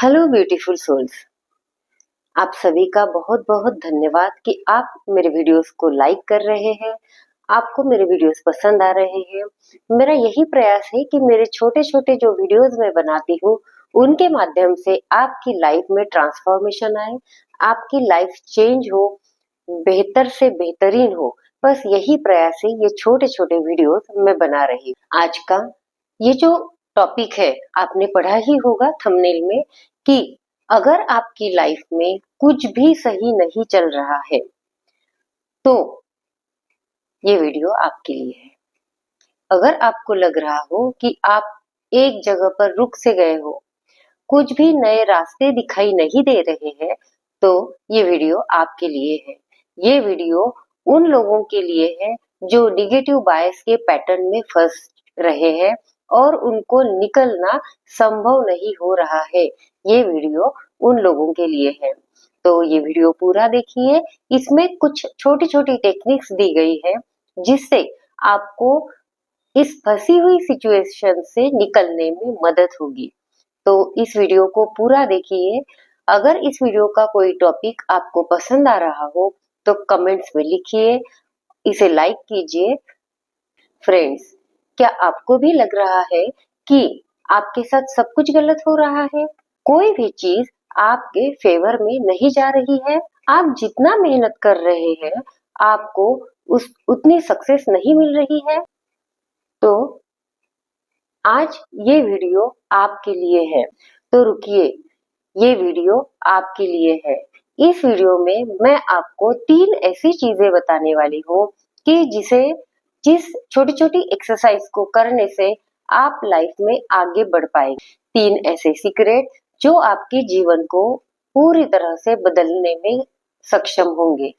Hello beautiful souls. आप सभी का बहुत बहुत धन्यवाद कि आप मेरे वीडियोस को लाइक कर रहे हैं। आपको मेरे वीडियोस पसंद आ रहे हैं। मेरा यही प्रयास है कि मेरे छोटे छोटे जो वीडियोस मैं बनाती हूँ उनके माध्यम से आपकी लाइफ में ट्रांसफॉर्मेशन आए, आपकी लाइफ चेंज हो, बेहतर से बेहतरीन हो। बस यही प्रयास है, ये छोटे छोटे वीडियोस मैं बना रही हूँ। आज का ये जो टॉपिक है, आपने पढ़ा ही होगा थंबनेल में कि अगर आपकी लाइफ में कुछ भी सही नहीं चल रहा है तो ये वीडियो आपके लिए है। अगर आपको लग रहा हो कि आप एक जगह पर रुक से गए हो, कुछ भी नए रास्ते दिखाई नहीं दे रहे हैं, तो ये वीडियो आपके लिए है। ये वीडियो उन लोगों के लिए है जो निगेटिव बायस के पैटर्न में फंस रहे हैं और उनको निकलना संभव नहीं हो रहा है। ये वीडियो उन लोगों के लिए है, तो ये वीडियो पूरा देखिए। इसमें कुछ छोटी छोटी टेक्निक्स दी गई है जिससे आपको इस फंसी हुई सिचुएशन से निकलने में मदद होगी। तो इस वीडियो को पूरा देखिए। अगर इस वीडियो का कोई टॉपिक आपको पसंद आ रहा हो तो कमेंट्स में लिखिए, इसे लाइक कीजिए। फ्रेंड्स, क्या आपको भी लग रहा है कि आपके साथ सब कुछ गलत हो रहा है? कोई भी चीज आपके फेवर में नहीं जा रही है? आप जितना मेहनत कर रहे हैं आपको उतनी सक्सेस नहीं मिल रही है? तो आज ये वीडियो आपके लिए है। तो रुकिए, ये वीडियो आपके लिए है। इस वीडियो में मैं आपको 3 ऐसी चीजें बताने वाली हूँ कि जिस छोटी छोटी एक्सरसाइज को करने से आप लाइफ में आगे बढ़ पाएंगे। 3 ऐसे सीक्रेट जो आपके जीवन को पूरी तरह से बदलने में सक्षम होंगे।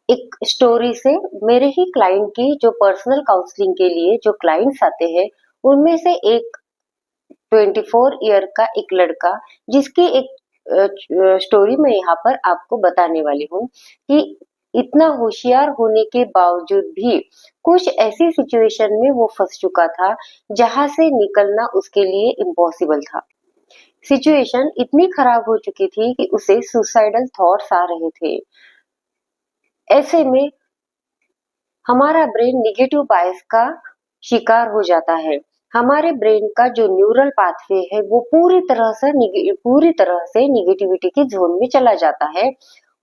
एक स्टोरी से, मेरे ही क्लाइंट की जो पर्सनल काउंसलिंग के लिए जो क्लाइंट्स आते हैं उनमें से एक 24 ईयर का एक लड़का, जिसकी एक स्टोरी मैं यहाँ पर आपको बताने वाली हूँ कि इतना होशियार होने के बावजूद भी कुछ ऐसी सिचुएशन में वो फंस चुका था जहां से निकलना उसके लिए इम्पॉसिबल था। सिचुएशन इतनी खराब हो चुकी थी कि उसे सुसाइडल थॉट्स आ रहे थे। ऐसे में हमारा ब्रेन निगेटिव बायस का शिकार हो जाता है। हमारे ब्रेन का जो न्यूरल पाथवे है वो पूरी तरह से निगेटिविटी के जोन में चला जाता है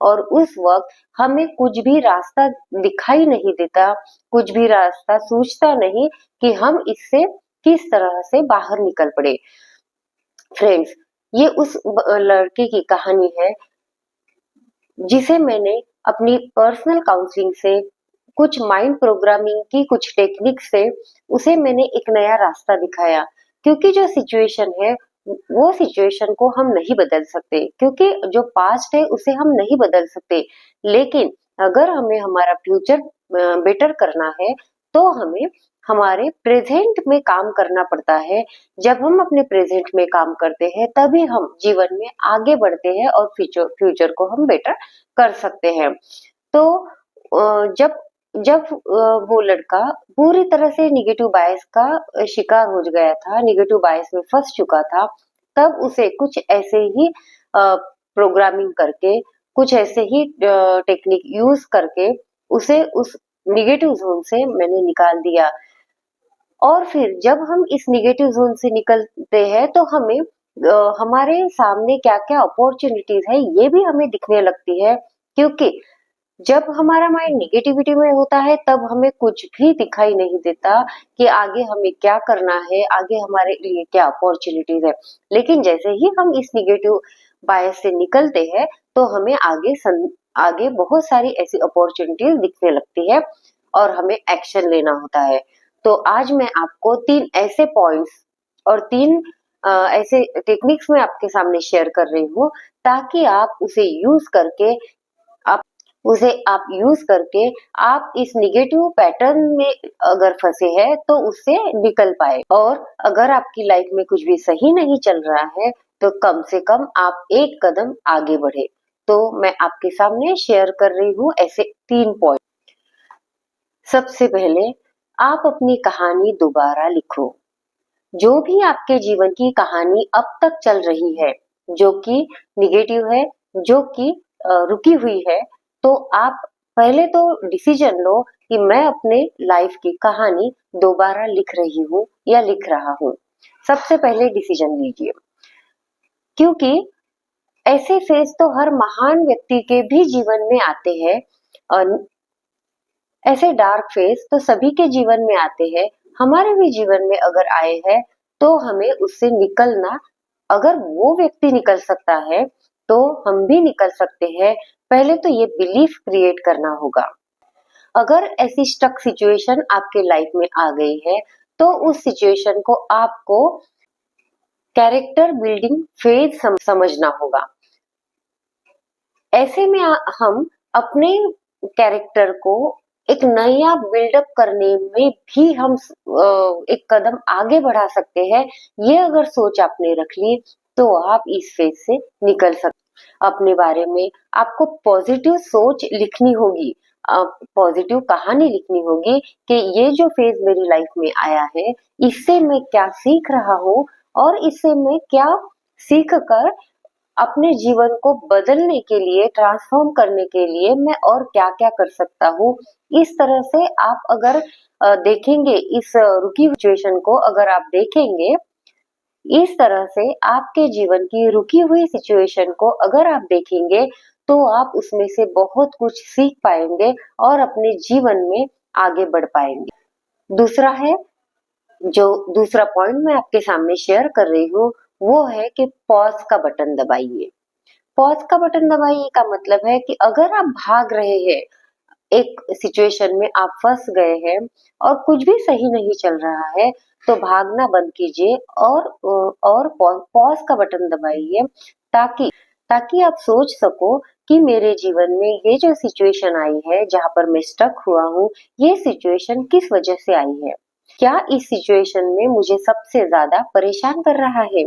और उस वक्त हमें कुछ भी रास्ता दिखाई नहीं देता, कुछ भी रास्ता सूझता नहीं कि हम इससे किस तरह से बाहर निकल पड़े। फ्रेंड्स, ये उस लड़के की कहानी है जिसे मैंने अपनी पर्सनल काउंसलिंग से, कुछ माइंड प्रोग्रामिंग की कुछ टेक्निक से उसे मैंने एक नया रास्ता दिखाया। क्योंकि जो सिचुएशन है वो सिचुएशन को हम नहीं बदल सकते, क्योंकि जो पास्ट है उसे हम नहीं बदल सकते, लेकिन अगर हमें हमारा फ्यूचर बेटर करना है तो हमें हमारे प्रेजेंट में काम करना पड़ता है। जब हम अपने प्रेजेंट में काम करते हैं तभी हम जीवन में आगे बढ़ते हैं और फ्यूचर को हम बेटर कर सकते हैं। तो जब जब वो लड़का पूरी तरह से निगेटिव बायस का शिकार हो गया था, निगेटिव बायस में फंस चुका था, तब उसे कुछ ऐसे ही प्रोग्रामिंग करके, कुछ ऐसे ही टेक्निक यूज करके उसे उस निगेटिव जोन से मैंने निकाल दिया। और फिर जब हम इस निगेटिव जोन से निकलते हैं तो हमें हमारे सामने क्या-क्या अपॉर्चुनिटीज है ये भी हमें दिखने लगती है। क्योंकि जब हमारा माइंड निगेटिविटी में होता है तब हमें कुछ भी दिखाई नहीं देता कि आगे हमें क्या करना है, आगे हमारे लिए क्या अपॉर्चुनिटीज है। लेकिन जैसे ही हम इस निगेटिव बायस से निकलते हैं तो हमें आगे बहुत सारी ऐसी अपॉर्चुनिटीज दिखने लगती है और हमें एक्शन लेना होता है। तो आज मैं आपको 3 ऐसे पॉइंट्स और 3 ऐसे टेक्निक्स मैं आपके सामने शेयर कर रही हूँ ताकि आप आप यूज करके आप इस निगेटिव पैटर्न में अगर फंसे हैं तो उससे निकल पाए। और अगर आपकी लाइफ में कुछ भी सही नहीं चल रहा है तो कम से कम आप एक कदम आगे बढ़े। तो मैं आपके सामने शेयर कर रही हूँ ऐसे 3 पॉइंट। सबसे पहले, आप अपनी कहानी दोबारा लिखो। जो भी आपके जीवन की कहानी अब तक चल रही है, जो कि निगेटिव है, जो कि रुकी हुई है, तो आप पहले तो डिसीजन लो कि मैं अपने लाइफ की कहानी दोबारा लिख रही हूँ या लिख रहा हूँ। सबसे पहले डिसीजन लीजिए, क्योंकि ऐसे फेज तो हर महान व्यक्ति के भी जीवन में आते हैं और ऐसे डार्क फेज तो सभी के जीवन में आते हैं। हमारे भी जीवन में अगर आए हैं तो हमें उससे निकलना, अगर वो व्यक्ति निकल सकता है तो हम भी निकल सकते हैं। पहले तो ये बिलीफ क्रिएट करना होगा। अगर ऐसी स्टक सिचुएशन आपके लाइफ में आ गई है तो उस सिचुएशन को आपको कैरेक्टर बिल्डिंग फेज समझना होगा। ऐसे में हम अपने कैरेक्टर को एक नया बिल्डअप करने में भी हम एक कदम आगे बढ़ा सकते हैं। ये अगर सोच आपने रख ली तो आप इस फेज से निकल सकते। अपने बारे में आपको पॉजिटिव सोच लिखनी होगी, पॉजिटिव कहानी लिखनी होगी कि ये जो फेज मेरी लाइफ में आया है इससे मैं क्या सीख रहा हूँ और इससे मैं क्या सीख कर अपने जीवन को बदलने के लिए, ट्रांसफॉर्म करने के लिए मैं और क्या-क्या कर सकता हूँ। इस तरह से आप अगर देखेंगे, इस रुकी सिचुएशन को अगर आप देखेंगे, इस तरह से आपके जीवन की रुकी हुई सिचुएशन को अगर आप देखेंगे, तो आप उसमें से बहुत कुछ सीख पाएंगे और अपने जीवन में आगे बढ़ पाएंगे। दूसरा है, जो दूसरा पॉइंट मैं आपके सामने शेयर कर रही हूँ, वो है कि पॉज का बटन दबाइए। पॉज का बटन दबाइए का मतलब है कि अगर आप भाग रहे हैं, एक सिचुएशन में आप फंस गए हैं और कुछ भी सही नहीं चल रहा है, तो भागना बंद कीजिए और पॉज का बटन दबाइए, ताकि ताकि आप सोच सको कि मेरे जीवन में ये जो सिचुएशन आई है, जहाँ पर मैं स्टक हुआ हूँ, ये सिचुएशन किस वजह से आई है? क्या इस सिचुएशन में मुझे सबसे ज्यादा परेशान कर रहा है?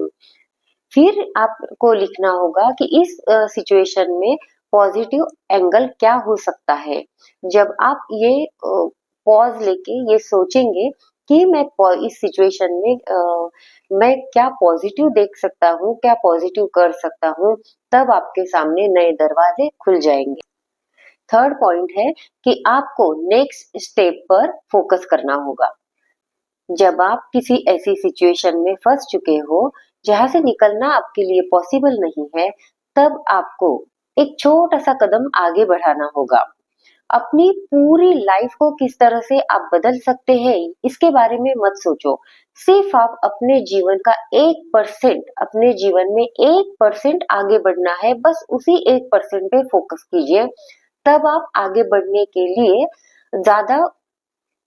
फिर आपको लिखना होगा कि इस सिचुएशन में पॉजिटिव एंगल क्या हो सकता है। जब आप ये पॉज लेके ये सोचेंगे कि मैं इस सिचुएशन में मैं क्या पॉजिटिव देख सकता हूँ, क्या पॉजिटिव कर सकता हूँ, तब आपके सामने नए दरवाजे खुल जाएंगे। थर्ड पॉइंट है कि आपको नेक्स्ट स्टेप पर फोकस करना होगा। जब आप किसी ऐसी सिचुएशन में फंस चुके हो जहां से निकलना आपके लिए पॉसिबल नहीं है, तब आपको एक छोटा सा कदम आगे बढ़ाना होगा। अपनी पूरी लाइफ को किस तरह से आप बदल सकते हैं इसके बारे में मत सोचो। सिर्फ आप अपने जीवन का 1%, अपने जीवन में 1% आगे बढ़ना है, बस उसी 1% पे फोकस कीजिए। तब आप आगे बढ़ने के लिए ज्यादा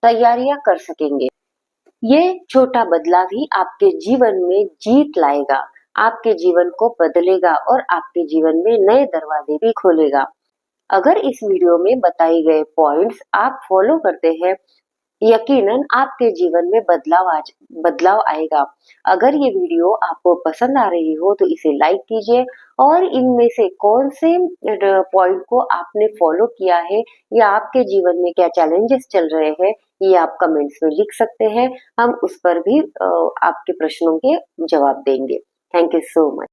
तैयारियां कर सकेंगे। ये छोटा बदलाव ही आपके जीवन में जीत लाएगा, आपके जीवन को बदलेगा और आपके जीवन में नए दरवाजे भी खोलेगा। अगर इस वीडियो में बताए गए पॉइंट्स आप फॉलो करते हैं, यकीनन आपके जीवन में बदलाव आएगा। अगर ये वीडियो आपको पसंद आ रही हो तो इसे लाइक कीजिए और इनमें से कौन से पॉइंट को आपने फॉलो किया है या आपके जीवन में क्या चैलेंजेस चल रहे हैं, ये आप कमेंट्स में लिख सकते हैं। हम उस पर भी आपके प्रश्नों के जवाब देंगे। Thank you so much.